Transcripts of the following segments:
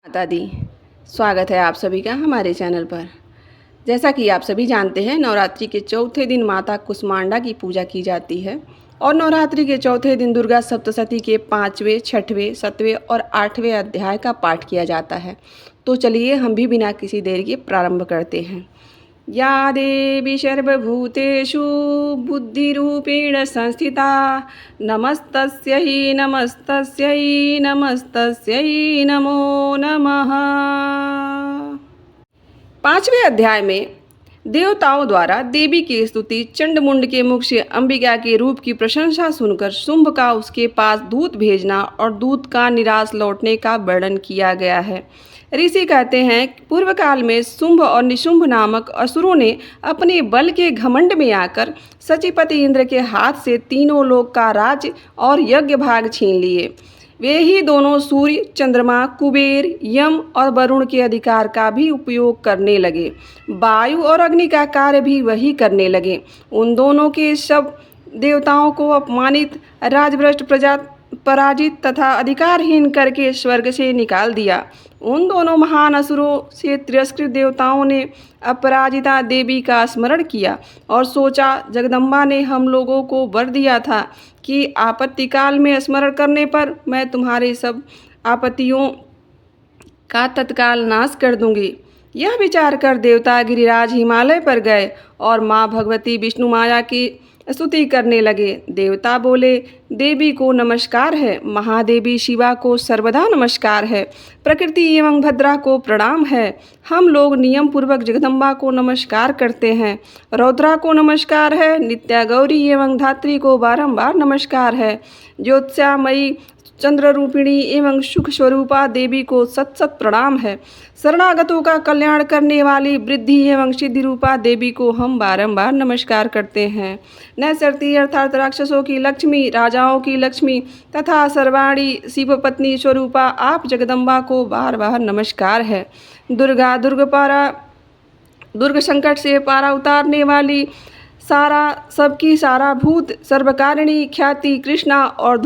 माता दी, स्वागत है आप सभी का हमारे चैनल पर। जैसा कि आप सभी जानते हैं, नवरात्रि के चौथे दिन माता कुष्मांडा की पूजा की जाती है और नवरात्रि के चौथे दिन दुर्गा सप्तशती के 5वें, 6वें, 7वें और 8वें अध्याय का पाठ किया जाता है। तो चलिए हम भी बिना किसी देर के प्रारंभ करते हैं। या देवी सर्वभूतेषु बुद्धिरूपेण संस्थिता नमस्तस्यै नमस्तस्यै नमस्तस्यै नमो नमः। 5वें अध्याय में देवताओं द्वारा देवी की स्तुति, चंडमुंड के मुख से अंबिका के रूप की प्रशंसा सुनकर शुंभ का उसके पास दूत भेजना और दूत का निराश लौटने का वर्णन किया गया है। ऋषि कहते हैं पूर्व काल में शुंभ और निशुंभ नामक असुरों ने अपने बल के घमंड में आकर सचिपति इंद्र के हाथ से तीनों लोक का राज्य और यज्ञ भाग छीन लिए। वे ही दोनों सूर्य, चंद्रमा, कुबेर, यम और वरुण के अधिकार का भी उपयोग करने लगे। वायु और अग्नि का कार्य भी वही करने लगे। उन दोनों के सब देवताओं को अपमानित, राजभ्रष्ट, पराजित तथा अधिकारहीन करके स्वर्ग से निकाल दिया। उन दोनों महान असुरों से तिरस्कृत देवताओं ने अपराजिता देवी का स्मरण किया और सोचा, जगदम्बा ने हम लोगों को वर दिया था कि आपत्ति काल में स्मरण करने पर मैं तुम्हारे सब आपत्तियों का तत्काल नाश कर दूंगी। यह विचार कर देवता गिरिराज हिमालय पर गए और माँ भगवती विष्णु माया की स्तुति करने लगे। देवता बोले, देवी को नमस्कार है, महादेवी शिवा को सर्वदा नमस्कार है, प्रकृति एवं भद्रा को प्रणाम है। हम लोग नियम पूर्वक जगदम्बा को नमस्कार करते हैं। रौद्रा को नमस्कार है, नित्या गौरी एवं धात्री को बारंबार नमस्कार है। ज्योत्स्यामयी, चंद्र रूपिणी एवं सुख स्वरूपा देवी को सत सत प्रणाम है। शरणागतों का कल्याण करने वाली वृद्धि एवं सिद्धि रूपा देवी को हम बारंबार नमस्कार करते हैं। नैसर्ती अर्थात राक्षसों की लक्ष्मी, राजाओं की लक्ष्मी तथा सर्वाणी शिव पत्नी स्वरूपा आप जगदम्बा को बार बार नमस्कार है। दुर्गा, दुर्ग संकट से पारा उतारने वाली, सारा सबकी सारा भूत, सर्वकारिणी ख्याति कृष्णा और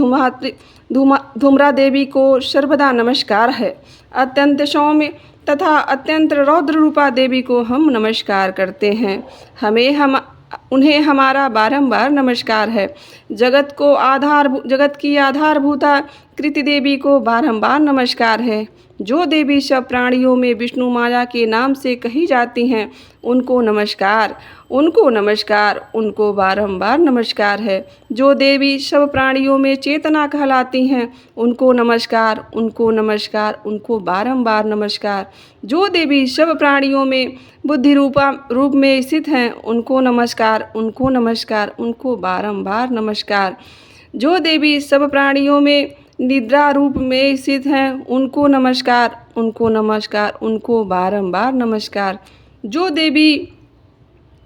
धूम्रा देवी को सर्वदा नमस्कार है। अत्यंत सौम्य तथा अत्यंत रौद्र रूपा देवी को हम नमस्कार करते हैं। उन्हें हमारा बारंबार नमस्कार है। जगत की आधारभूता कृति देवी को बारंबार नमस्कार है। जो देवी सब प्राणियों में विष्णु माया के नाम से कही जाती हैं, उनको नमस्कार, उनको नमस्कार, उनको बारंबार नमस्कार है। जो देवी सब प्राणियों में चेतना कहलाती हैं, उनको नमस्कार, उनको नमस्कार, उनको बारंबार नमस्कार। जो देवी सब प्राणियों में बुद्धि रूप में स्थित हैं, उनको नमस्कार, उनको नमस्कार, उनको बारंबार नमस्कार। जो देवी सब प्राणियों में निद्रा रूप में स्थित हैं, उनको नमस्कार, उनको नमस्कार, उनको बारंबार नमस्कार। जो देवी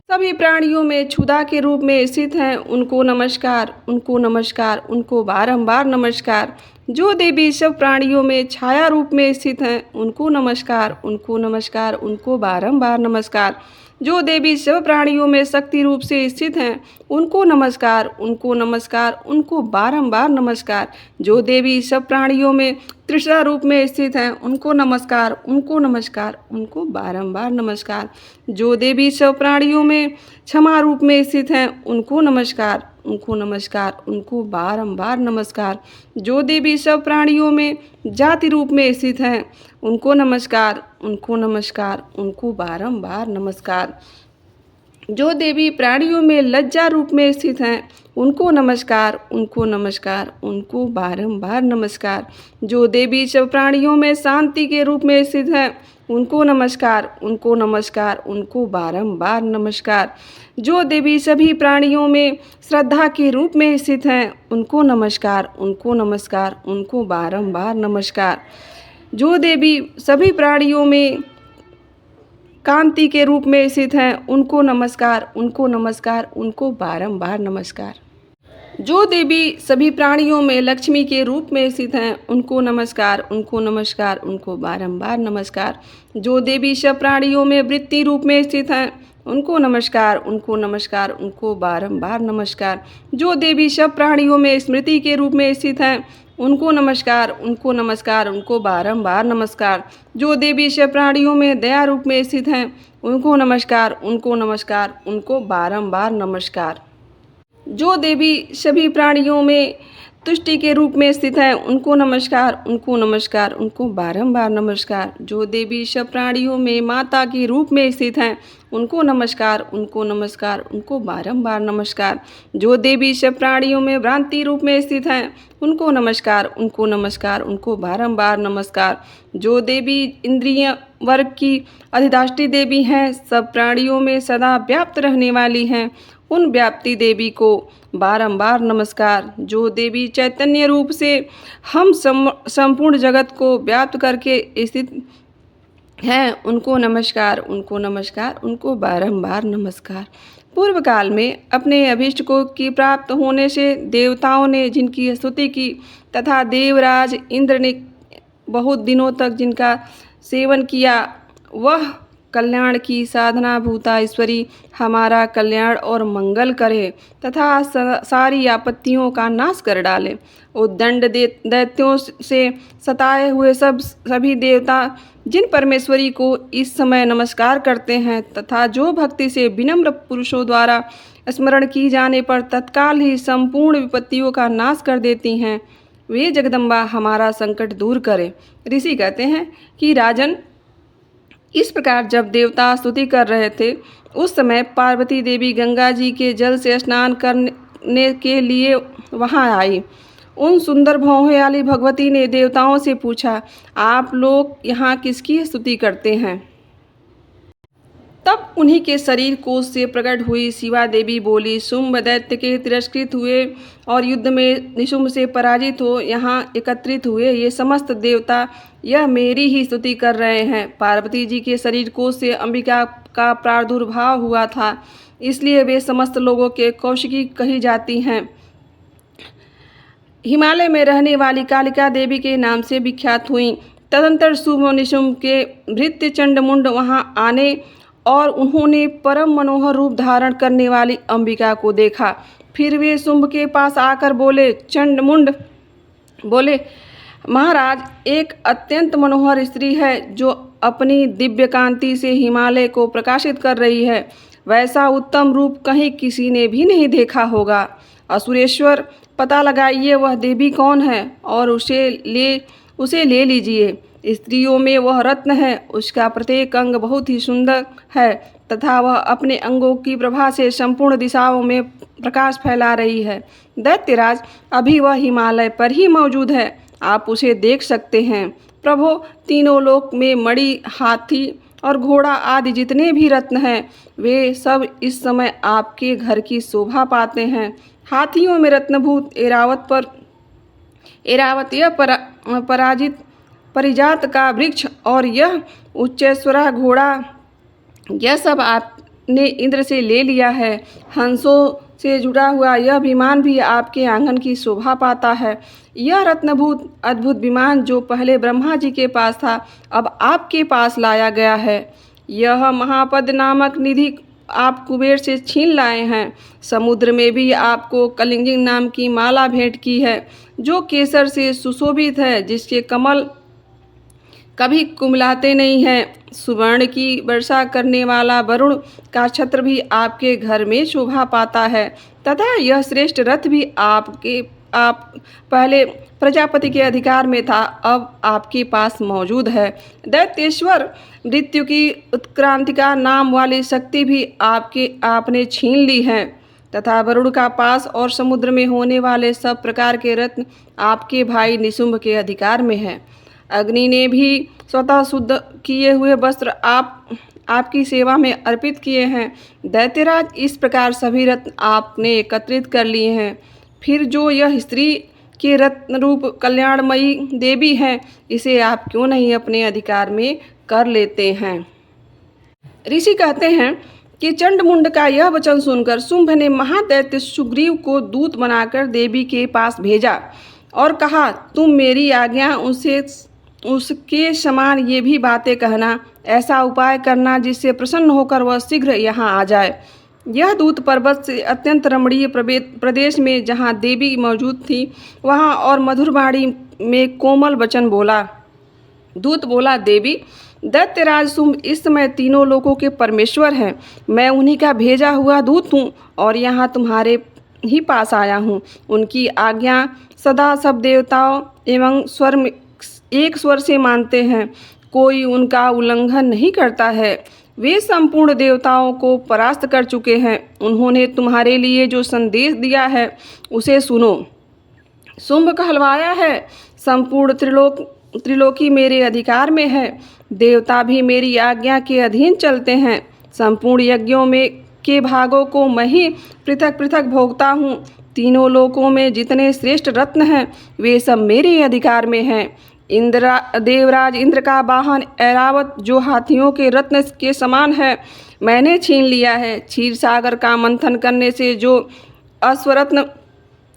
सभी प्राणियों में क्षुधा के रूप में स्थित हैं, उनको नमस्कार, उनको नमस्कार, उनको बारंबार नमस्कार। जो देवी सब प्राणियों में छाया रूप में स्थित हैं, उनको नमस्कार, उनको नमस्कार, उनको बारंबार नमस्कार। जो देवी सब प्राणियों में शक्ति रूप से स्थित हैं, उनको नमस्कार, उनको नमस्कार, उनको बारंबार नमस्कार। जो देवी सब प्राणियों में तृष्णा रूप में स्थित हैं, उनको नमस्कार, उनको नमस्कार, उनको बारंबार नमस्कार। जो देवी सब प्राणियों में क्षमा रूप में स्थित हैं, उनको नमस्कार, उनको नमस्कार, उनको बारंबार नमस्कार। जो देवी सब प्राणियों में जाति रूप में स्थित हैं, उनको नमस्कार, उनको नमस्कार, उनको बारंबार नमस्कार। जो देवी प्राणियों में लज्जा रूप में स्थित हैं, उनको नमस्कार, उनको नमस्कार, उनको बारंबार नमस्कार। जो देवी सब प्राणियों में शांति के रूप में स्थित हैं, उनको नमस्कार, उनको नमस्कार, उनको बारंबार नमस्कार। जो देवी सभी प्राणियों में श्रद्धा के रूप में स्थित हैं, उनको नमस्कार, उनको नमस्कार, उनको बारंबार नमस्कार। जो देवी सभी प्राणियों में कांति के रूप में स्थित हैं, उनको नमस्कार, उनको नमस्कार, उनको बारंबार नमस्कार। जो देवी सभी प्राणियों में लक्ष्मी के रूप में स्थित हैं, उनको नमस्कार, उनको नमस्कार, उनको बारंबार नमस्कार। जो देवी सब प्राणियों में वृत्ति रूप में स्थित हैं, उनको नमस्कार, उनको नमस्कार, उनको बारंबार नमस्कार। जो देवी सब प्राणियों में स्मृति के रूप में स्थित हैं, उनको नमस्कार, उनको नमस्कार, उनको बारंबार नमस्कार। जो देवी सब प्राणियों में दया रूप में स्थित हैं, उनको नमस्कार, उनको नमस्कार, उनको बारंबार नमस्कार। जो देवी सभी प्राणियों में तुष्टि के रूप में स्थित हैं, उनको नमस्कार, उनको नमस्कार, उनको बारंबार नमस्कार। जो देवी सब प्राणियों में माता के रूप में स्थित हैं, उनको नमस्कार, उनको नमस्कार, उनको बारंबार नमस्कार। जो देवी सब प्राणियों में भ्रांति रूप में स्थित हैं, उनको नमस्कार, उनको नमस्कार, उनको बारंबार नमस्कार। जो देवी इंद्रिय वर्ग की अधिष्ठात्री देवी हैं, सब प्राणियों में सदा व्याप्त रहने वाली हैं, उन व्याप्ति देवी को बारंबार नमस्कार। जो देवी चैतन्य रूप से हम संपूर्ण जगत को व्याप्त करके स्थित हैं, उनको नमस्कार, उनको नमस्कार, उनको बारंबार नमस्कार। पूर्व काल में अपने अभीष्ट को की प्राप्त होने से देवताओं ने जिनकी स्तुति की तथा देवराज इंद्र ने बहुत दिनों तक जिनका सेवन किया, वह कल्याण की साधना भूता ईश्वरी हमारा कल्याण और मंगल करे तथा सारी आपत्तियों का नाश कर डाले। उद्दंड दैत्यों से सताए हुए सभी देवता जिन परमेश्वरी को इस समय नमस्कार करते हैं तथा जो भक्ति से विनम्र पुरुषों द्वारा स्मरण की जाने पर तत्काल ही संपूर्ण विपत्तियों का नाश कर देती हैं, वे जगदम्बा हमारा संकट दूर करे। ऋषि कहते हैं कि राजन, इस प्रकार जब देवता स्तुति कर रहे थे, उस समय पार्वती देवी गंगा जी के जल से स्नान करने के लिए वहां आई। उन सुंदर भौहें वाली भगवती ने देवताओं से पूछा, आप लोग यहाँ किसकी स्तुति करते हैं? तब उन्हीं के शरीर कोश से प्रकट हुई शिवा देवी बोली, शुंभ दैत्य के तिरस्कृत हुए और युद्ध में निशुंभ से पराजित हो यहाँ एकत्रित हुए ये समस्त देवता यह मेरी ही स्तुति कर रहे हैं। पार्वती जी के शरीर कोश से अंबिका का प्रादुर्भाव हुआ था, इसलिए वे समस्त लोगों के कौशिकी कही जाती हैं। हिमालय में रहने वाली कालिका देवी के नाम से विख्यात हुई। तदंतर शुंभ और निशुंभ के भृत्य चंडमुंड वहाँ आने और उन्होंने परम मनोहर रूप धारण करने वाली अंबिका को देखा। फिर वे शुंभ के पास आकर बोले, चंडमुंड बोले, महाराज, एक अत्यंत मनोहर स्त्री है जो अपनी दिव्य कांति से हिमालय को प्रकाशित कर रही है। वैसा उत्तम रूप कहीं किसी ने भी नहीं देखा होगा। असुरेश्वर, पता लगाइए वह देवी कौन है और उसे ले लीजिए। स्त्रियों में वह रत्न है, उसका प्रत्येक अंग बहुत ही सुंदर है तथा वह अपने अंगों की प्रभा से संपूर्ण दिशाओं में प्रकाश फैला रही है। दैत्यराज, अभी वह हिमालय पर ही मौजूद है, आप उसे देख सकते हैं। प्रभो, तीनों लोक में मणि, हाथी और घोड़ा आदि जितने भी रत्न हैं, वे सब इस समय आपके घर की शोभा पाते हैं। हाथियों में रत्नभूत एरावत यह परिजात का वृक्ष और यह उच्चैश्वरा घोड़ा, यह सब आपने इंद्र से ले लिया है। हंसों से जुड़ा हुआ यह विमान भी आपके आंगन की शोभा पाता है। यह रत्नभूत अद्भुत विमान जो पहले ब्रह्मा जी के पास था, अब आपके पास लाया गया है। यह महापद नामक निधि आप कुबेर से छीन लाए हैं। समुद्र में भी आपको कलिंजिंग नाम की माला भेंट की है, जो केसर से सुशोभित है, जिसके कमल कभी कुमलाते नहीं हैं। सुवर्ण की वर्षा करने वाला वरुण का छत्र भी आपके घर में शोभा पाता है तथा यह श्रेष्ठ रथ भी आप पहले प्रजापति के अधिकार में था, अब आपके पास मौजूद है। दैत्येश्वर, मृत्यु की उत्क्रांतिका नाम वाली शक्ति भी आपने छीन ली है तथा वरुण का पास और समुद्र में होने वाले सब प्रकार के रत्न आपके भाई निशुंभ के अधिकार में है। अग्नि ने भी स्वतः शुद्ध किए हुए वस्त्र आपकी सेवा में अर्पित किए हैं। दैत्यराज, इस प्रकार सभी रत्न आपने एकत्रित कर लिए हैं। फिर जो यह स्त्री के रत्न रूप कल्याणमयी देवी है, इसे आप क्यों नहीं अपने अधिकार में कर लेते हैं? ऋषि कहते हैं कि चंडमुंड का यह वचन सुनकर शुंभ ने महादैत्य सुग्रीव को दूत बनाकर देवी के पास भेजा और कहा, तुम मेरी आज्ञा उसके समान ये भी बातें कहना, ऐसा उपाय करना जिससे प्रसन्न होकर वह शीघ्र यहाँ आ जाए। यह दूत पर्वत से अत्यंत रमणीय प्रदेश में जहाँ देवी मौजूद थी वहाँ और मधुर वाणी में कोमल वचन बोला। दूत बोला, देवी, दैत्यराज शुंभ इस समय तीनों लोकों के परमेश्वर हैं। मैं उन्हीं का भेजा हुआ दूत हूँ और यहाँ तुम्हारे ही पास आया हूँ। उनकी आज्ञा सदा सब देवताओं एवं एक स्वर से मानते हैं, कोई उनका उल्लंघन नहीं करता है। वे संपूर्ण देवताओं को परास्त कर चुके हैं। उन्होंने तुम्हारे लिए जो संदेश दिया है उसे सुनो। शुंभ कहलवाया है, संपूर्ण त्रिलोकी मेरे अधिकार में है। देवता भी मेरी आज्ञा के अधीन चलते हैं। संपूर्ण यज्ञों में के भागों को मैं ही पृथक पृथक भोगता हूँ। तीनों लोकों में जितने श्रेष्ठ रत्न हैं वे सब मेरे अधिकार में हैं। देवराज इंद्र का वाहन ऐरावत जो हाथियों के रत्न के समान है मैंने छीन लिया है। क्षीर सागर का मंथन करने से जो अश्वरत्न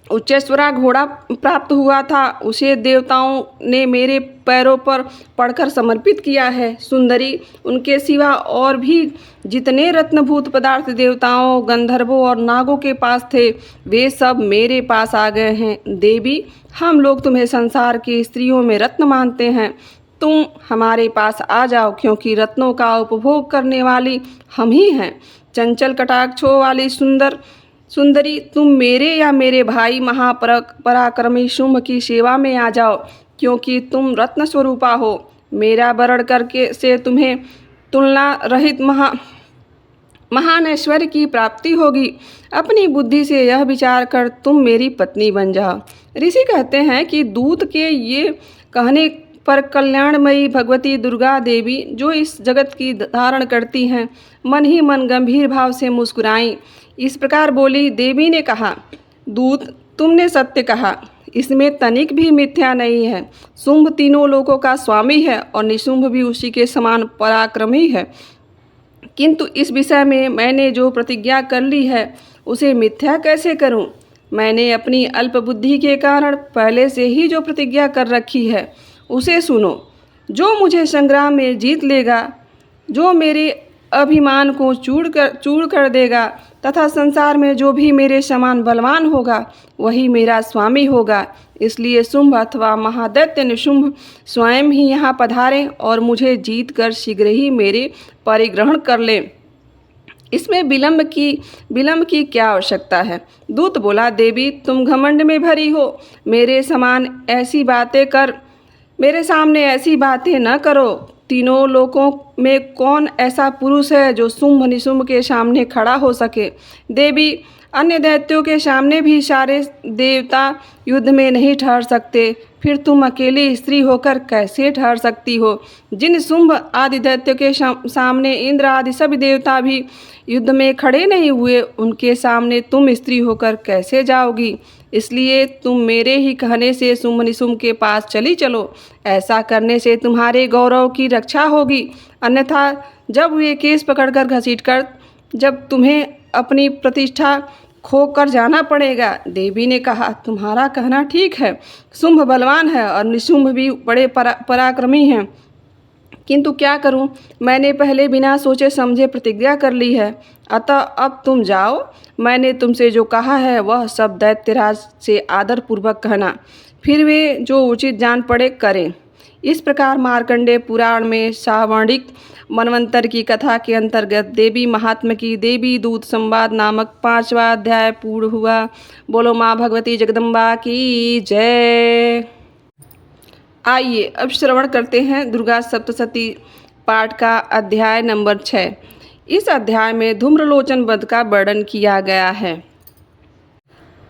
उच्चेश्वरा घोड़ा प्राप्त हुआ था उसे देवताओं ने मेरे पैरों पर पड़कर समर्पित किया है। सुंदरी, उनके सिवा और भी जितने रत्नभूत पदार्थ देवताओं, गंधर्वों और नागों के पास थे वे सब मेरे पास आ गए हैं। देवी, हम लोग तुम्हें संसार की स्त्रियों में रत्न मानते हैं। तुम हमारे पास आ जाओ, क्योंकि रत्नों का उपभोग करने वाली हम ही हैं। चंचल कटाक्षों वाली सुंदरी, तुम मेरे या मेरे भाई महापराक्रमी शुंभ की सेवा में आ जाओ, क्योंकि तुम रत्न स्वरूपा हो। मेरा वरण करके से तुम्हें तुलना रहित महान ऐश्वर्य की प्राप्ति होगी। अपनी बुद्धि से यह विचार कर तुम मेरी पत्नी बन जाओ। ऋषि कहते हैं कि दूत के ये कहने पर कल्याणमयी भगवती दुर्गा देवी, जो इस जगत की धारण करती हैं, मन ही मन गंभीर भाव से मुस्कुराईं। इस प्रकार बोली। देवी ने कहा, दूत, तुमने सत्य कहा, इसमें तनिक भी मिथ्या नहीं है। शुंभ तीनों लोकों का स्वामी है और निशुंभ भी उसी के समान पराक्रमी है। किंतु इस विषय में मैंने जो प्रतिज्ञा कर ली है उसे मिथ्या कैसे करूं? मैंने अपनी अल्प बुद्धि के कारण पहले से ही जो प्रतिज्ञा कर रखी है उसे सुनो। जो मुझे संग्राम में जीत लेगा, जो मेरे अभिमान को चूर कर देगा तथा संसार में जो भी मेरे समान बलवान होगा वही मेरा स्वामी होगा। इसलिए शुंभ अथवा महादैत्य निशुंभ स्वयं ही यहाँ पधारें और मुझे जीत कर शीघ्र ही मेरे परिग्रहण कर लें। इसमें विलंब की क्या आवश्यकता है? दूत बोला, देवी, तुम घमंड में भरी हो। मेरे सामने ऐसी बातें न करो। तीनों लोकों में कौन ऐसा पुरुष है जो शुंभ निशुंभ के सामने खड़ा हो सके? देवी, अन्य दैत्यों के सामने भी सारे देवता युद्ध में नहीं ठहर सकते, फिर तुम अकेली स्त्री होकर कैसे ठहर सकती हो? जिन शुंभ आदि दैत्यों के सामने इंद्र आदि सभी देवता भी युद्ध में खड़े नहीं हुए, उनके सामने तुम स्त्री होकर कैसे जाओगी? इसलिए तुम मेरे ही कहने से शुंभ निशुंभ के पास चली चलो। ऐसा करने से तुम्हारे गौरव की रक्षा होगी, अन्यथा जब वे केस पकड़कर घसीटकर जब तुम्हें अपनी प्रतिष्ठा खो कर जाना पड़ेगा। देवी ने कहा, तुम्हारा कहना ठीक है। शुंभ बलवान है और निशुंभ भी बड़े पराक्रमी हैं, किंतु क्या करूं? मैंने पहले बिना सोचे समझे प्रतिज्ञा कर ली है। अतः अब तुम जाओ। मैंने तुमसे जो कहा है वह सब दैत्यराज से आदर पूर्वक कहना, फिर वे जो उचित जान पड़े करें। इस प्रकार मार्कंडेय पुराण में सावर्णिक मनवंतर की कथा के अंतर्गत देवी महात्म्य की देवी दूत संवाद नामक 5वां अध्याय पूर्ण हुआ। बोलो माँ भगवती जगदम्बा की जय। आइए अब श्रवण करते हैं दुर्गा सप्तशती पाठ का अध्याय नंबर 6। इस अध्याय में धूम्रलोचन वध का वर्णन किया गया है।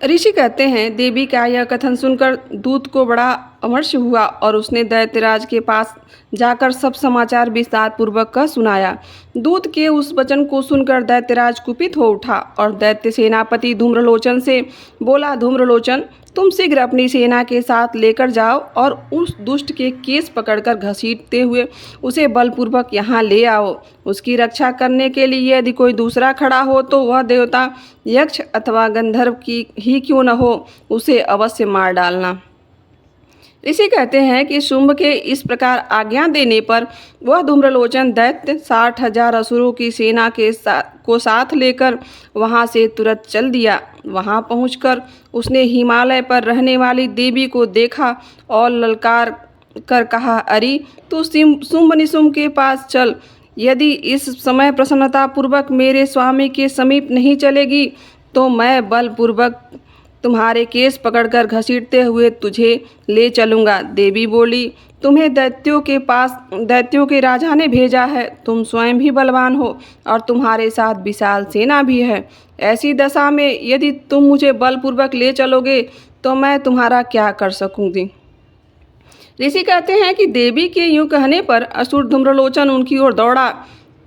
ऋषि कहते हैं, देवी का यह कथन सुनकर दूत को बड़ा अमर्ष हुआ और उसने दैत्यराज के पास जाकर सब समाचार विस्तार पूर्वक कह सुनाया। दूत के उस वचन को सुनकर दैत्यराज कुपित हो उठा और दैत्य सेनापति धूम्रलोचन से बोला, धूम्रलोचन, तुम शीघ्र अपनी सेना के साथ लेकर जाओ और उस दुष्ट के केस पकड़कर घसीटते हुए उसे बलपूर्वक यहाँ ले आओ। उसकी रक्षा करने के लिए यदि कोई दूसरा खड़ा हो तो वह देवता, यक्ष अथवा गंधर्व की ही क्यों न हो, उसे अवश्य मार डालना। ऋषि कहते हैं कि शुंभ के इस प्रकार आज्ञा देने पर वह धूम्रलोचन दैत्य 60,000 असुरों की सेना के साथ लेकर वहां से तुरंत चल दिया। वहां पहुंचकर उसने हिमालय पर रहने वाली देवी को देखा और ललकार कर कहा, अरे तू शुंभ निशुंभ के पास चल। यदि इस समय प्रसन्नता पूर्वक मेरे स्वामी के समीप नहीं चलेगी तो मैं बलपूर्वक तुम्हारे केस पकड़कर घसीटते हुए तुझे ले चलूँगा। देवी बोली, तुम्हें दैत्यों के राजा ने भेजा है। तुम स्वयं भी बलवान हो और तुम्हारे साथ विशाल सेना भी है। ऐसी दशा में यदि तुम मुझे बलपूर्वक ले चलोगे तो मैं तुम्हारा क्या कर सकूँगी। ऋषि कहते हैं कि देवी के यूँ कहने पर असुर धूम्रलोचन उनकी ओर दौड़ा।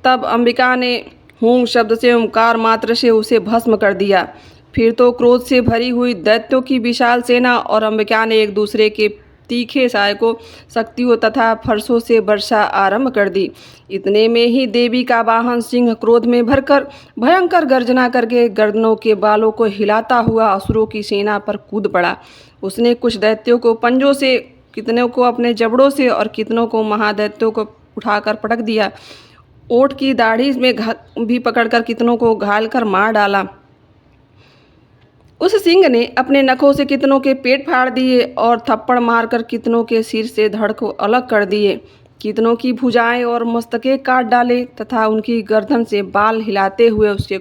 तब अंबिका ने हूँ शब्द से ओंकार मात्र से उसे भस्म कर दिया। फिर तो क्रोध से भरी हुई दैत्यों की विशाल सेना और अंबिका ने एक दूसरे के तीखे सहायकों, शक्तियों तथा फरसों से वर्षा आरंभ कर दी। इतने में ही देवी का वाहन सिंह क्रोध में भरकर भयंकर गर्जना करके गर्दनों के बालों को हिलाता हुआ असुरों की सेना पर कूद पड़ा। उसने कुछ दैत्यों को पंजों से, कितनों को अपने जबड़ों से और कितनों को महादैत्यों को उठाकर पटक दिया। ओठ की दाढ़ी में भी पकड़कर कितनों को घायल कर मार डाला। उस सिंह ने अपने नखों से कितनों के पेट फाड़ दिए और थप्पड़ मारकर कितनों के सिर से धड़ को अलग कर दिए। कितनों की भुजाएं और मस्तके काट डाले तथा उनकी गर्दन से बाल हिलाते हुए उसके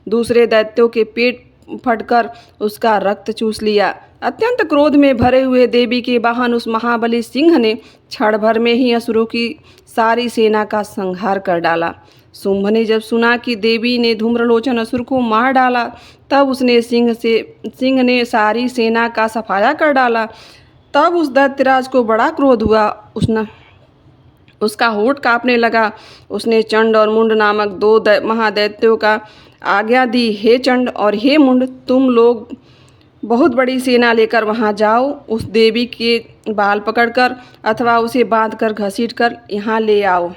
दूसरे दैत्यों के पेट फटकर उसका रक्त चूस लिया। अत्यंत क्रोध में भरे हुए देवी के वाहन उस महाबली सिंह ने क्षण भर में ही असुरों की सारी सेना का संहार कर डाला। शुंभ ने जब सुना कि देवी ने धूम्रलोचन असुर को मार डाला तब उसने सिंह ने सारी सेना का सफाया कर डाला। तब उस दैत्यराज को बड़ा क्रोध हुआ। उसका होठ कांपने लगा। उसने चंड और मुंड नामक दो महादैत्यों का आज्ञा दी, हे चंड और हे मुंड, तुम लोग बहुत बड़ी सेना लेकर वहां जाओ। उस देवी के बाल पकड़कर अथवा उसे बांधकर घसीटकर यहाँ ले आओ।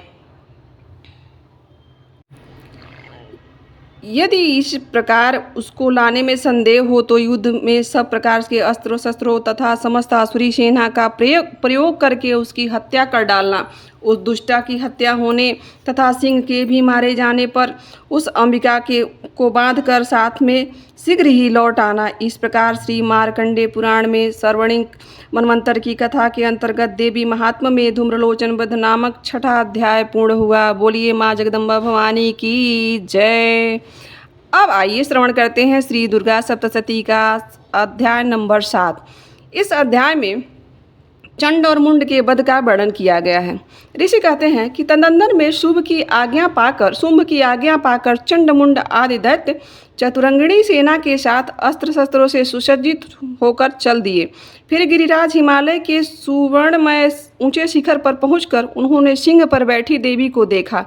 यदि इस प्रकार उसको लाने में संदेह हो तो युद्ध में सब प्रकार के अस्त्रों शस्त्रों तथा समस्त आसुरी सेना का प्रयोग करके उसकी हत्या कर डालना। उस दुष्टा की हत्या होने तथा सिंह के भी मारे जाने पर उस अंबिका को बांधकर साथ में शीघ्र ही लौट आना। इस प्रकार श्री मार्कंडेय पुराण में सर्वणिक मनवंतर की कथा के अंतर्गत देवी महात्म्य में धूम्रलोचन वध नामक 6ठा अध्याय पूर्ण हुआ। बोलिए माँ जगदम्बा भवानी की जय। अब आइए श्रवण करते हैं श्री दुर्गा सप्तशती का अध्याय नंबर 7। इस अध्याय में चंड और मुंड के वध का वर्णन किया गया है। ऋषि कहते हैं कि तदनंतर में शुंभ की आज्ञा पाकर चंड मुंड आदि दैत्य चतुरंगिणी सेना के साथ अस्त्र शस्त्रों से सुसज्जित होकर चल दिए। फिर गिरिराज हिमालय के सुवर्णमय ऊंचे शिखर पर पहुंचकर उन्होंने सिंह पर बैठी देवी को देखा।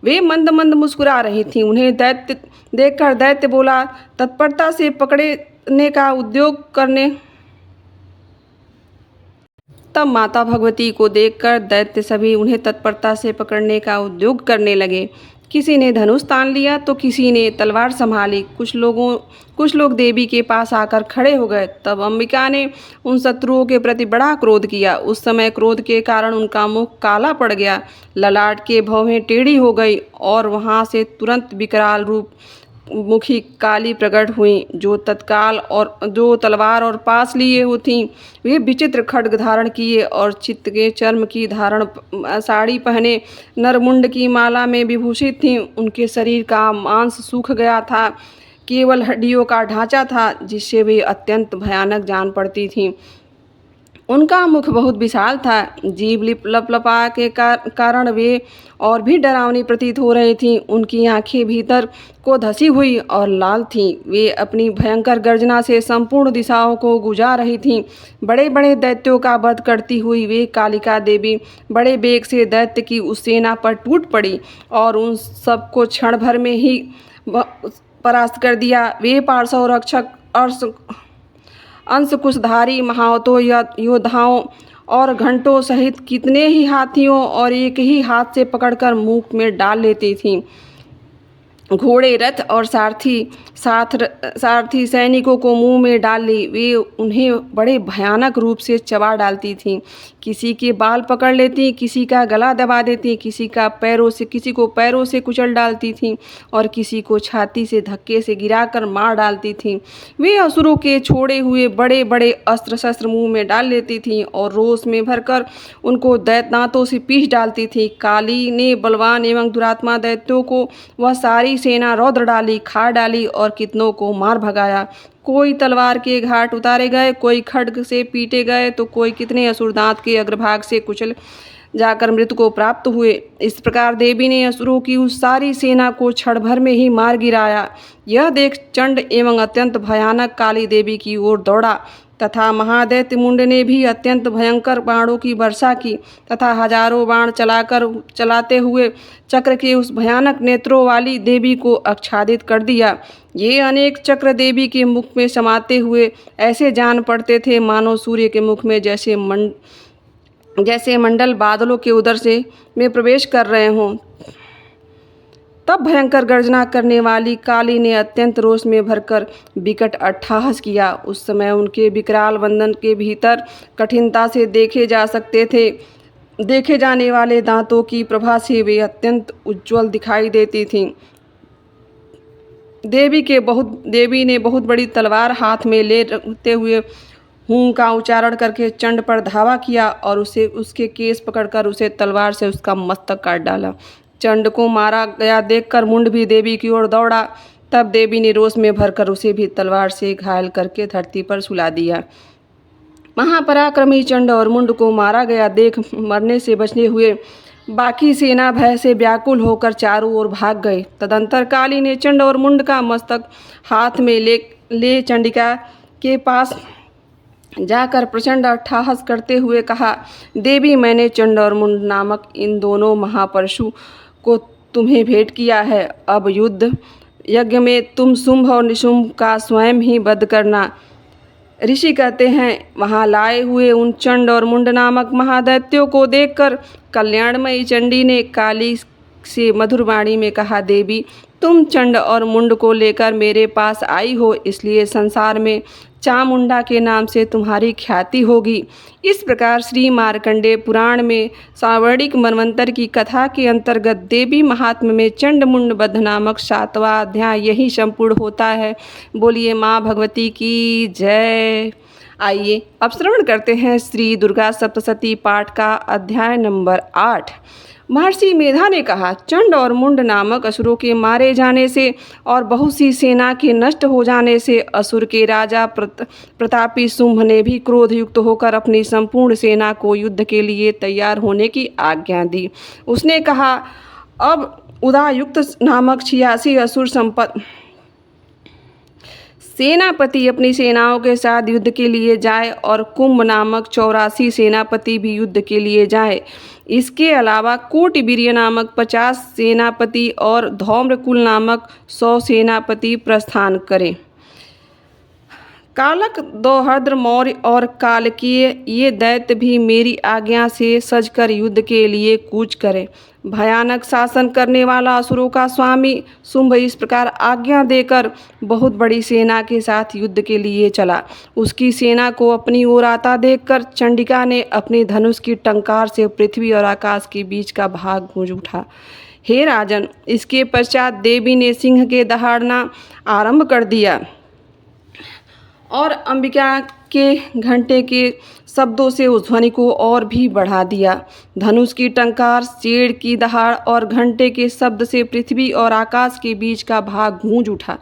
वे मंद मंद मुस्कुरा रही थीं। उन्हें देखकर दैत्य बोला, तत्परता से पकड़ने का उद्योग करने। तब माता भगवती को देखकर दैत्य सभी उन्हें तत्परता से पकड़ने का उद्योग करने लगे। किसी ने धनुष तान लिया तो किसी ने तलवार संभाली। कुछ लोग देवी के पास आकर खड़े हो गए। तब अंबिका ने उन शत्रुओं के प्रति बड़ा क्रोध किया। उस समय क्रोध के कारण उनका मुख काला पड़ गया, ललाट के भौहें टेढ़ी हो गई और वहां से तुरंत विकराल रूप मुखी काली प्रकट हुई, जो तलवार और पास लिए हुई थीं। वे विचित्र खड्ग धारण किए और चित्त के चर्म की धारण साड़ी पहने नरमुंड की माला में विभूषित थीं। उनके शरीर का मांस सूख गया था, केवल हड्डियों का ढांचा था जिससे वे अत्यंत भयानक जान पड़ती थीं। उनका मुख बहुत विशाल था। जीभ लपलपा के कारण वे और भी डरावनी प्रतीत हो रही थीं। उनकी आंखें भीतर को धसी हुई और लाल थीं। वे अपनी भयंकर गर्जना से संपूर्ण दिशाओं को गुजा रही थीं। बड़े बड़े दैत्यों का वध करती हुई वे कालिका देवी बड़े वेग से दैत्य की उस सेना पर टूट पड़ी और उन सबको क्षण भर में ही परास्त कर दिया। वे पार्श्व रक्षक अंशकुशधारी महावतों योद्धाओं और घंटों सहित कितने ही हाथियों और एक ही हाथ से पकड़कर मुंह में डाल लेती थीं। घोड़े रथ और सारथी सैनिकों को मुंह में डाल ली। वे उन्हें बड़े भयानक रूप से चबा डालती थीं। किसी के बाल पकड़ लेती, किसी का गला दबा देती, किसी को पैरों से कुचल डालती थीं और किसी को छाती से धक्के से गिराकर मार डालती थीं। वे असुरों के छोड़े हुए बड़े बड़े अस्त्र शस्त्र मुंह में डाल लेती थीं और रोष में भरकर उनको दांतों से पीस डालती थीं। काली ने बलवान एवं दुरात्मा दैत्यों को वह सारी सेना रौद्र डाली, खा डाली और कितनों को मार भगाया। कोई तलवार के घाट उतारे गए, कोई खड्ग से पीटे गए, तो कोई कितने असुर दांत के अग्रभाग से कुचल जाकर मृत्यु को प्राप्त हुए। इस प्रकार देवी ने असुरों की उस सारी सेना को क्षण भर में ही मार गिराया। यह देख चंड एवं अत्यंत भयानक काली देवी की ओर दौड़ा तथा महादैत्य मुंड ने भी अत्यंत भयंकर बाणों की वर्षा की तथा हजारों बाण चलाते हुए चक्र के उस भयानक नेत्रों वाली देवी को आच्छादित कर दिया। ये अनेक चक्र देवी के मुख में समाते हुए ऐसे जान पड़ते थे मानो सूर्य के मुख में जैसे मंडल बादलों के उदर में प्रवेश कर रहे हों। तब भयंकर गर्जना करने वाली काली ने अत्यंत रोष में भरकर विकट अट्टहास किया। उस समय उनके विकराल वदन के भीतर कठिनता से देखे जाने वाले दांतों की प्रभा से वे अत्यंत उज्ज्वल दिखाई देती थीं। देवी ने बहुत बड़ी तलवार हाथ में ले रखते हुए हूं का उच्चारण करके चंड पर धावा किया और उसके केस पकड़कर उसे तलवार से उसका मस्तक काट डाला। चंड को मारा गया देखकर मुंड भी देवी की ओर दौड़ा। तब देवी ने रोष में भरकर उसे भी तलवार से घायल करके धरती पर सुला दिया। महापराक्रमी चंड और मुंड को मारा गया देख मरने से बचने हुए बाकी सेना भय से व्याकुल होकर चारों ओर भाग गए। तदंतर काली ने चंड और मुंड का मस्तक हाथ में ले चंडिका के पास जाकर प्रचंड अट्टहास करते हुए कहा, देवी, मैंने चंड और मुंड नामक इन दोनों महापरशु को तुम्हें भेंट किया है। अब युद्ध यज्ञ में तुम शुंभ और निशुंभ का स्वयं ही वध करना। ऋषि कहते हैं, वहाँ लाए हुए उन चंड और मुंड नामक महादैत्यों को देखकर कल्याणमयी चंडी ने काली से मधुर वाणी में कहा, देवी, तुम चंड और मुंड को लेकर मेरे पास आई हो, इसलिए संसार में चामुंडा के नाम से तुम्हारी ख्याति होगी। इस प्रकार श्री मार्कंडेय पुराण में सावर्णिक मनवंतर की कथा के अंतर्गत देवी महात्म्य में चंड मुंड वध नामक 7वां अध्याय यही संपूर्ण होता है। बोलिए माँ भगवती की जय। आइए अब श्रवण करते हैं श्री दुर्गा सप्तशती पाठ का अध्याय नंबर 8। महर्षि मेधा ने कहा, चंड और मुंड नामक असुरों के मारे जाने से और बहुत सी सेना के नष्ट हो जाने से असुर के राजा प्रतापी शुंभ ने भी क्रोध युक्त होकर अपनी संपूर्ण सेना को युद्ध के लिए तैयार होने की आज्ञा दी। उसने कहा, अब उदायुक्त नामक 86 असुर सेनापति अपनी सेनाओं के साथ युद्ध के लिए जाए और कुंभ नामक 84 सेनापति भी युद्ध के लिए जाए। इसके अलावा कोटिवीर्य नामक 50 सेनापति और धौम्रकुल नामक 100 सेनापति प्रस्थान करें। कालक, दोहद्र, मौर्य और कालकीय ये दैत्य भी मेरी आज्ञा से सजकर युद्ध के लिए कूच करें। भयानक शासन करने वाला असुरों का स्वामी शुंभ इस प्रकार आज्ञा देकर बहुत बड़ी सेना के साथ युद्ध के लिए चला। उसकी सेना को अपनी ओर आता देखकर चंडिका ने अपनी धनुष की टंकार से पृथ्वी और आकाश के बीच का भाग गूंज उठा। हे राजन, इसके पश्चात देवी ने सिंह के दहाड़ना आरंभ कर दिया और अंबिका के घंटे के शब्दों से उस ध्वनि को और भी बढ़ा दिया। धनुष की टंकार, चेड़ की दहाड़ और घंटे के शब्द से पृथ्वी और आकाश के बीच का भाग गूंज उठा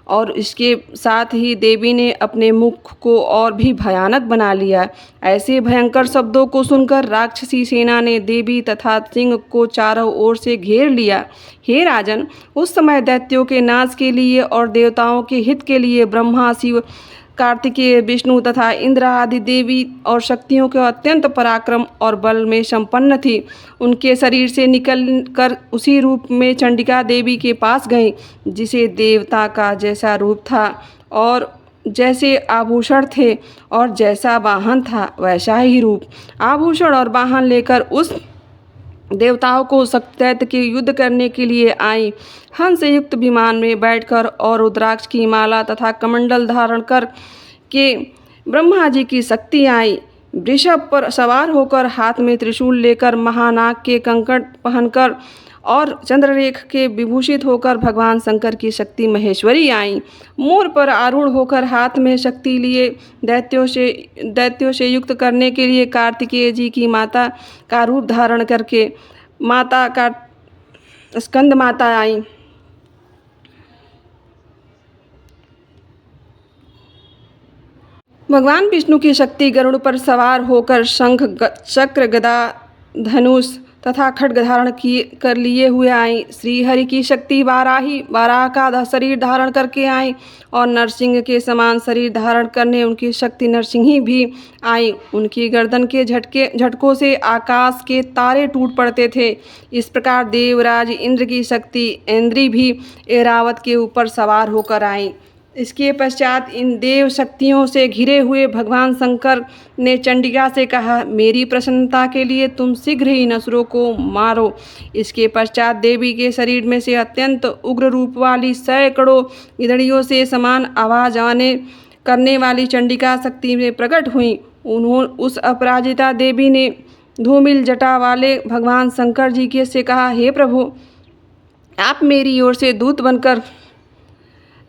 और इसके साथ ही देवी ने अपने मुख को और भी भयानक बना लिया। ऐसे भयंकर शब्दों को सुनकर राक्षसी सेना ने देवी तथा सिंह को चारों ओर से घेर लिया। हे राजन, उस समय दैत्यों के नाश के लिए और देवताओं के हित के लिए ब्रह्मा, शिव, कार्तिकेय, विष्णु तथा इंद्र आदि देवी और शक्तियों के अत्यंत पराक्रम और बल में संपन्न थी। उनके शरीर से निकल कर उसी रूप में चंडिका देवी के पास गई, जिसे देवता का जैसा रूप था और जैसे आभूषण थे और जैसा वाहन था वैसा ही रूप, आभूषण और वाहन लेकर उस देवताओं को दैत्य के युद्ध करने के लिए आई। हंस युक्त विमान में बैठकर और रुद्राक्ष की माला तथा कमंडल धारण कर के ब्रह्मा जी की शक्ति आई। वृषभ पर सवार होकर, हाथ में त्रिशूल लेकर, महानाग के कंकड़ पहनकर और चंद्ररेख के विभूषित होकर भगवान शंकर की शक्ति महेश्वरी आई। मोर पर आरूढ़ होकर हाथ में शक्ति लिए दैत्यों से युक्त करने के लिए कार्तिकेय जी की माता का रूप धारण करके माता का स्कंद माता आई। भगवान विष्णु की शक्ति गरुड़ पर सवार होकर शंख, चक्र, गदा, धनुष तथा खड्ग धारण कर लिए हुए आई। श्री हरि की शक्ति वाराही, वाराह का शरीर धारण करके आई और नरसिंह के समान शरीर धारण करने उनकी शक्ति नरसिंही भी आई। उनकी गर्दन के झटकों से आकाश के तारे टूट पड़ते थे। इस प्रकार देवराज इंद्र की शक्ति ऐन्द्री भी ऐरावत के ऊपर सवार होकर आई। इसके पश्चात इन देव शक्तियों से घिरे हुए भगवान शंकर ने चंडिका से कहा, मेरी प्रसन्नता के लिए तुम शीघ्र ही इन असुरों को मारो। इसके पश्चात देवी के शरीर में से अत्यंत उग्र रूप वाली सैकड़ों गिदड़ियों से समान आवाज करने वाली चंडिका शक्ति में प्रकट हुई। उस अपराजिता देवी ने धूमिल जटा वाले भगवान शंकर जी के से कहा, हे प्रभु, आप मेरी ओर से दूत बनकर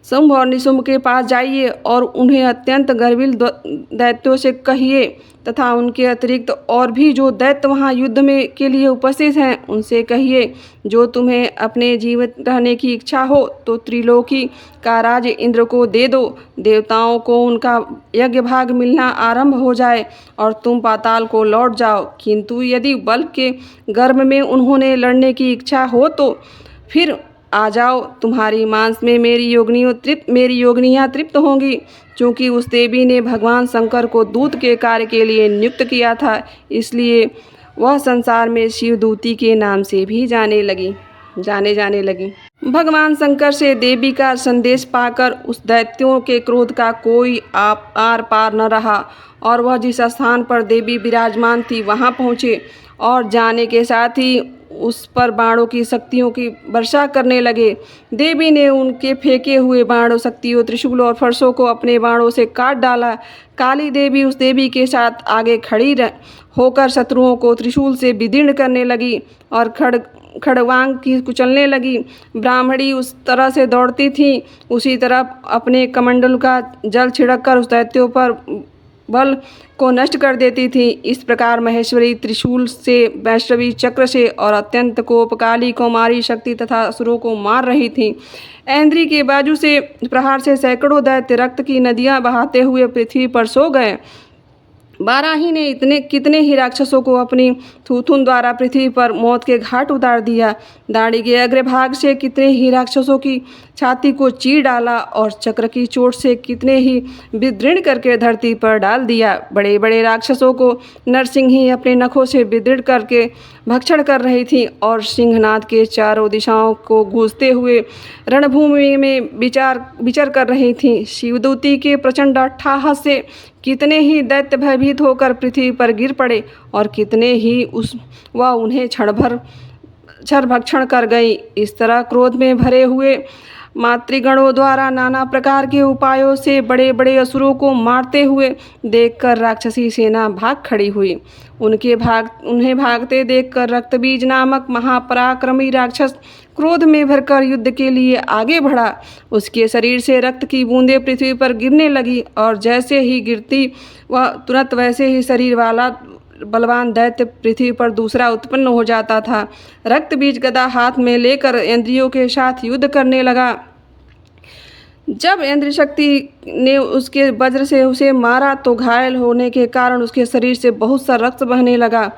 शुंभ और निशुंभ के पास जाइए और उन्हें अत्यंत गर्विल दैत्यों से कहिए तथा उनके अतिरिक्त और भी जो दैत्य वहाँ युद्ध में के लिए उपस्थित हैं उनसे कहिए, जो तुम्हें अपने जीवित रहने की इच्छा हो तो त्रिलोकी का राज इंद्र को दे दो। देवताओं को उनका यज्ञ भाग मिलना आरंभ हो जाए और तुम पाताल को लौट जाओ। किंतु यदि बल के गर्भ में उन्होंने लड़ने की इच्छा हो तो फिर आ जाओ, तुम्हारी मांस में मेरी योगनियाँ तृप्त होंगी। क्योंकि उस देवी ने भगवान शंकर को दूत के कार्य के लिए नियुक्त किया था, इसलिए वह संसार में शिवदूती के नाम से भी जाने जाने लगी। भगवान शंकर से देवी का संदेश पाकर उस दैत्यों के क्रोध का कोई आर पार न रहा और वह जिस स्थान पर देवी विराजमान थी वहाँ पहुँचे और जाने के साथ ही उस पर बाणों की शक्तियों की वर्षा करने लगे। देवी ने उनके फेंके हुए बाणों, शक्तियों, त्रिशूल और फरसों को अपने बाणों से काट डाला। काली देवी उस देवी के साथ आगे खड़ी होकर शत्रुओं को त्रिशूल से विदीर्ण करने लगी और खड़वांग की कुचलने लगी। ब्राह्मणी उस तरह से दौड़ती थी, उसी तरह अपने कमंडल का जल छिड़क कर उस दैत्यों पर बल को नष्ट कर देती थी। इस प्रकार महेश्वरी त्रिशूल से, वैष्णवी चक्र से और अत्यंत कोपकाली कौमारी शक्ति तथा असुरों को मार रही थी। ऐन्द्री के बाजू से प्रहार से सैकड़ों दैत्य रक्त की नदियां बहाते हुए पृथ्वी पर सो गए। बाराही ने कितने ही राक्षसों को अपनी थूथुन द्वारा पृथ्वी पर मौत के घाट उतार दिया। दाढ़ी के अग्रभाग से कितने ही राक्षसों की छाती को चीर डाला और चक्र की चोट से कितने ही विदृढ़ करके धरती पर डाल दिया। बड़े बड़े राक्षसों को नरसिंह ही अपने नखों से विदृढ़ करके भक्षण कर रही थी और सिंहनाद के चारों दिशाओं को गूंजते हुए रणभूमि में विचर कर रही थी। शिवदूती के प्रचंड अट्टहास से कितने ही दैत्य भयभीत होकर पृथ्वी पर गिर पड़े और कितने ही वह उन्हें क्षण भक्षण कर गई। इस तरह क्रोध में भरे हुए मातृगणों द्वारा नाना प्रकार के उपायों से बड़े बड़े असुरों को मारते हुए देखकर राक्षसी सेना भाग खड़ी हुई। उन्हें भागते देखकर रक्तबीज नामक महापराक्रमी राक्षस क्रोध में भरकर युद्ध के लिए आगे बढ़ा। उसके शरीर से रक्त की बूंदें पृथ्वी पर गिरने लगी और जैसे ही गिरती वह तुरंत वैसे ही शरीर वाला बलवान दैत्य पृथ्वी पर दूसरा उत्पन्न हो जाता था। रक्त बीज गदा हाथ में लेकर इंद्रियों के साथ युद्ध करने लगा। जब इंद्र शक्ति ने उसके वज्र से उसे मारा तो घायल होने के कारण उसके शरीर से बहुत सा रक्त बहने लगा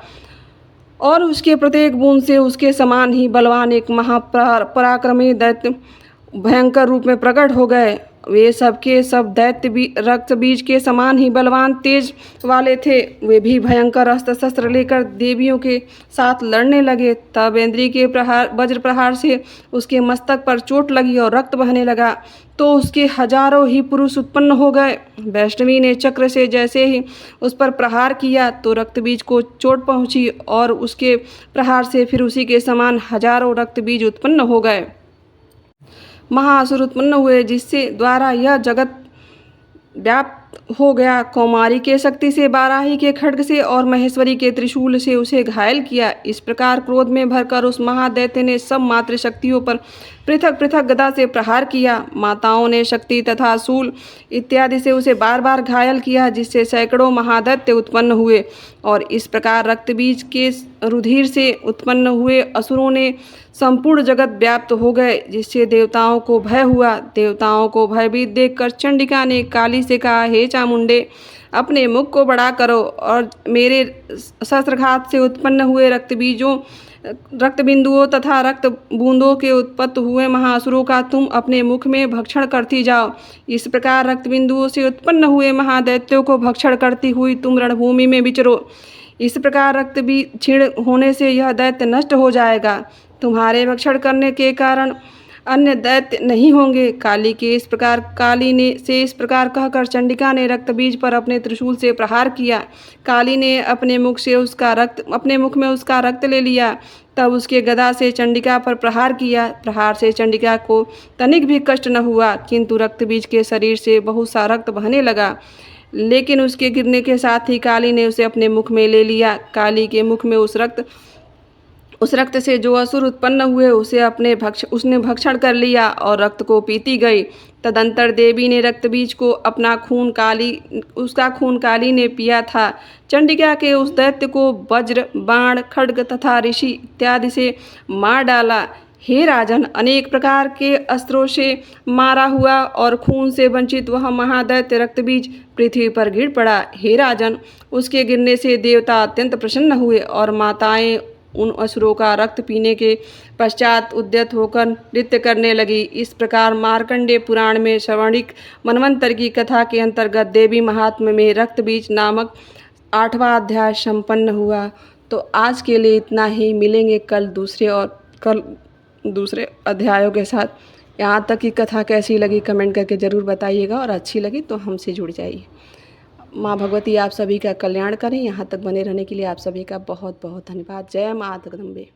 और उसके प्रत्येक बूंद से उसके समान ही बलवान एक महापराक्रमी दैत्य भयंकर रूप में प्रकट हो गए। वे सब के सब दैत्य भी रक्त बीज के समान ही बलवान तेज वाले थे। वे भी भयंकर अस्त्र शस्त्र लेकर देवियों के साथ लड़ने लगे। तब इंद्री के वज्र प्रहार से उसके मस्तक पर चोट लगी और रक्त बहने लगा तो उसके हजारों ही पुरुष उत्पन्न हो गए। वैष्णवी ने चक्र से जैसे ही उस पर प्रहार किया तो रक्त बीज को चोट पहुंची और उसके प्रहार से फिर उसी के समान हजारों रक्त बीज उत्पन्न हो गए। महाअसुर उत्पन्न हुए जिससे द्वारा यह जगत व्याप्त हो गया। कौमारी के शक्ति से, बाराही के खड्ग से और महेश्वरी के त्रिशूल से उसे घायल किया। इस प्रकार क्रोध में भरकर उस महादैत्य ने सब मातृ शक्तियों पर पृथक पृथक गदा से प्रहार किया। माताओं ने शक्ति तथा शूल इत्यादि से उसे बार बार घायल किया जिससे सैकड़ों महादैत्य उत्पन्न हुए और इस प्रकार रक्तबीज के रुधिर से उत्पन्न हुए असुरों ने संपूर्ण जगत व्याप्त हो गए जिससे देवताओं को भय हुआ। देवताओं को भयभीत देखकर चंडिका ने काली से कहा, हे चामुंडे, अपने मुख को बड़ा करो और मेरे शस्त्रघात से उत्पन्न हुए रक्त बिंदुओं तथा रक्त बूंदों के उत्पन्न हुए महाअसुरों का तुम अपने मुख में भक्षण करती जाओ। इस प्रकार रक्त बिंदुओं से उत्पन्न हुए महादैत्यों को भक्षण करती हुई तुम रणभूमि में विचरो। इस प्रकार रक्त भी क्षीण होने से यह दैत्य नष्ट हो जाएगा। तुम्हारे भक्षण करने के कारण अन्य दैत्य नहीं होंगे। काली इस प्रकार कहकर चंडिका ने रक्त बीज पर अपने त्रिशूल से प्रहार किया। काली ने अपने मुख में उसका रक्त ले लिया। तब उसके गदा से चंडिका पर प्रहार किया। प्रहार से चंडिका को तनिक भी कष्ट न हुआ किंतु रक्त बीज के शरीर से बहुत सा रक्त बहने लगा। लेकिन उसके गिरने के साथ ही काली ने उसे अपने मुख में ले लिया। काली के मुख में उस रक्त से जो असुर उत्पन्न हुए उसने भक्षण कर लिया और रक्त को पीती गई। तदंतर देवी ने रक्त बीज को उसका खून काली ने पिया था। चंडिका के उस दैत्य को वज्र, बाण, खड्ग तथा ऋषि इत्यादि से मार डाला। हे राजन, अनेक प्रकार के अस्त्रों से मारा हुआ और खून से वंचित वह महादैत्य रक्तबीज पृथ्वी पर गिर पड़ा। हे राजन, उसके गिरने से देवता अत्यंत प्रसन्न हुए और माताएं उन असुरों का रक्त पीने के पश्चात उद्यत होकर नृत्य करने लगी। इस प्रकार मार्कंडेय पुराण में श्रवणिक मनवंतर की कथा के अंतर्गत देवी महात्म्य में रक्त बीज नामक 8वां अध्याय संपन्न हुआ। तो आज के लिए इतना ही। मिलेंगे कल दूसरे अध्यायों के साथ। यहाँ तक की कथा कैसी लगी कमेंट करके ज़रूर बताइएगा और अच्छी लगी तो हमसे जुड़ जाइए। माँ भगवती आप सभी का कल्याण करें। यहाँ तक बने रहने के लिए आप सभी का बहुत बहुत धन्यवाद। जय माँ जगदम्बे।